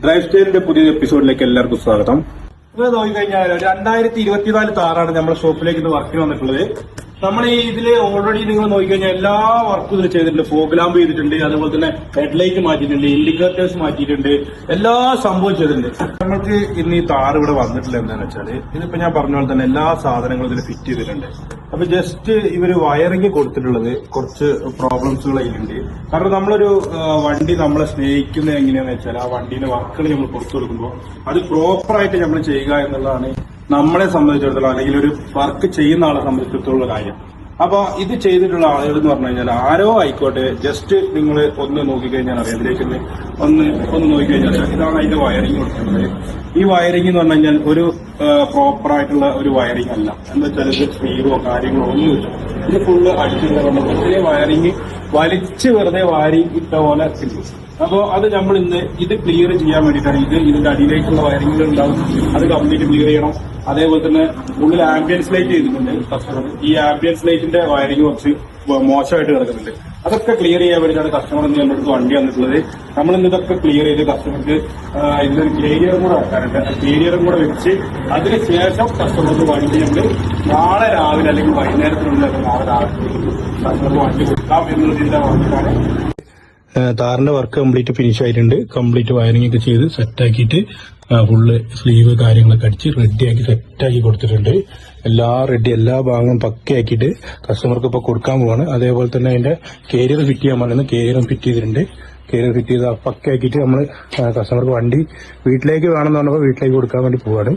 Drive സ്റ്റൈലിന്റെ പുതിയ എപ്പിസോഡിലേക്ക് എല്ലാവർക്കും സ്വാഗതം. ഇത് നോക്കിക്കഴിഞ്ഞാൽ 2024 താറാണ് നമ്മുടെ ഷോപ്പിലേക്ക് ഇന്ന് വർക്കിന് വന്നിട്ടുള്ളത്. നമ്മൾ ഈ ഇതില് ഓൾറെഡി നിങ്ങൾ നോക്കിക്കഴിഞ്ഞാൽ എല്ലാ വർക്കും ഇതിൽ ചെയ്തിട്ടുണ്ട്. ഫോഗ് ലാമ്പ് ചെയ്തിട്ടുണ്ട്, അതുപോലെ തന്നെ ഹെഡ്ലൈറ്റ് മാറ്റിയിട്ടുണ്ട്, ഇൻഡിക്കേറ്റേഴ്സ് മാറ്റിയിട്ടുണ്ട്, എല്ലാ സംഭവം ചെയ്തിട്ടുണ്ട്. നമ്മൾക്ക് ഇന്ന് ഈ താറ് ഇവിടെ വന്നിട്ടില്ല എന്താണെന്ന് വെച്ചാൽ ഇതിപ്പോ ഞാൻ പറഞ്ഞ പോലെ തന്നെ എല്ലാ സാധനങ്ങളും ഇതിൽ ഫിറ്റ് ചെയ്തിട്ടുണ്ട്. അപ്പൊ ജസ്റ്റ് ഇവര് വയറിംഗ് കൊടുത്തിട്ടുള്ളത് കുറച്ച് പ്രോബ്ലംസുകൾ അതിലുണ്ട്. കാരണം നമ്മളൊരു വണ്ടി നമ്മളെ സ്നേഹിക്കുന്നത് എങ്ങനെയാന്ന് വെച്ചാൽ ആ വണ്ടീന്റെ വർക്കുകൾ നമ്മൾ പുറത്തു കൊടുക്കുമ്പോൾ അത് പ്രോപ്പറായിട്ട് നമ്മൾ ചെയ്യുക എന്നുള്ളതാണ് നമ്മളെ സംബന്ധിച്ചിടത്തോളം, അല്ലെങ്കിൽ ഒരു വർക്ക് ചെയ്യുന്ന ആളെ സംബന്ധിച്ചിടത്തോളം കാര്യം. അപ്പൊ ഇത് ചെയ്തിട്ടുള്ള ആളുകൾ എന്ന് പറഞ്ഞു കഴിഞ്ഞാൽ ആരോ ആയിക്കോട്ടെ, ജസ്റ്റ് നിങ്ങൾ ഒന്ന് നോക്കിക്കഴിഞ്ഞാൽ അറിയാം. ഇതിലേക്ക് ഒന്ന് നോക്കിക്കഴിഞ്ഞാൽ ഇതാണ് അതിന്റെ വയറിംഗ് കൊടുക്കുന്നത്. ഈ വയറിംഗ് എന്ന് പറഞ്ഞു കഴിഞ്ഞാൽ ഒരു പ്രോപ്പർ ആയിട്ടുള്ള ഒരു വയറിംഗ് അല്ല. എന്താ വെച്ചാൽ ഇത് സ്പീഡോ കാര്യങ്ങളോ ഒന്നുമില്ല. ഇത് ഫുള്ള് അടിച്ചിട്ടുള്ള ചെറിയ വയറിംഗ് വലിച്ച് വെറുതെ വാരി ഇട്ട പോലെ ഉണ്ട്. അപ്പോ അത് നമ്മൾ ഇന്ന് ഇത് ക്ലിയർ ചെയ്യാൻ വേണ്ടിയിട്ടാണ്. ഇതിന്റെ അടിയിലേക്കുള്ള വയറിംഗുകൾ ഉണ്ടാവും, അത് കംപ്ലീറ്റ് ക്ലിയർ ചെയ്യണം. അതേപോലെ തന്നെ ഉള്ളിൽ ആംബിയൻസ് ലൈറ്റ് ചെയ്തിട്ടുണ്ട് കസ്റ്റമർ. ഈ ആംബിയൻസ് ലൈറ്റിന്റെ വയറിംഗ് കുറച്ച് മോശമായിട്ട് കിടക്കുന്നുണ്ട്. അതൊക്കെ ക്ലിയർ ചെയ്യാൻ വേണ്ടിയിട്ടാണ് കസ്റ്റമർ ഇന്ന് നമ്മുടെ അടുത്ത് വണ്ടി വന്നിട്ടുള്ളത്. നമ്മൾ ഇന്ന് ഇതൊക്കെ ക്ലിയർ ചെയ്ത് കസ്റ്റമർക്ക് ഇതിനൊരു കേരിയറും കൂടെ വെക്കാറുണ്ട്. കേരിയറും കൂടെ വെച്ച് അതിനുശേഷം കസ്റ്റമർക്ക് വണ്ടി നമ്മൾ നാളെ രാവിലെ അല്ലെങ്കിൽ വൈകുന്നേരത്തിനുള്ളിൽ നാളെ രാവിലെ കസ്റ്റമർക്ക് വണ്ടി കൊടുക്കാം എന്നുള്ളതിന്റെ വന്നിട്ടാണ്. താറിന്റെ വർക്ക് കംപ്ലീറ്റ് ഫിനിഷ് ആയിട്ടുണ്ട്. കംപ്ലീറ്റ് വയറിംഗ് ഒക്കെ ചെയ്ത് സെറ്റാക്കിയിട്ട് ഫുള്ള് സ്ലീവ് കാര്യങ്ങളൊക്കെ അടിച്ച് റെഡിയാക്കി സെറ്റാക്കി കൊടുത്തിട്ടുണ്ട്. എല്ലാ ഭാഗങ്ങളും പക്കയാക്കിയിട്ട് കസ്റ്റമർക്ക് ഇപ്പൊ കൊടുക്കാൻ പോവാണ്. അതേപോലെ തന്നെ അതിന്റെ കേരിയർ ഫിറ്റ് ചെയ്യാൻ പറയുന്നത് കേരിയറും ഫിറ്റ് ചെയ്തിട്ടുണ്ട്. കേരിയർ ഫിറ്റ് ചെയ്ത് പക്കയാക്കിയിട്ട് നമ്മൾ കസ്റ്റമർക്ക് വണ്ടി വീട്ടിലേക്ക് വേണമെന്ന് പറഞ്ഞപ്പോൾ വീട്ടിലേക്ക് കൊടുക്കാൻ വേണ്ടി പോവാണ്.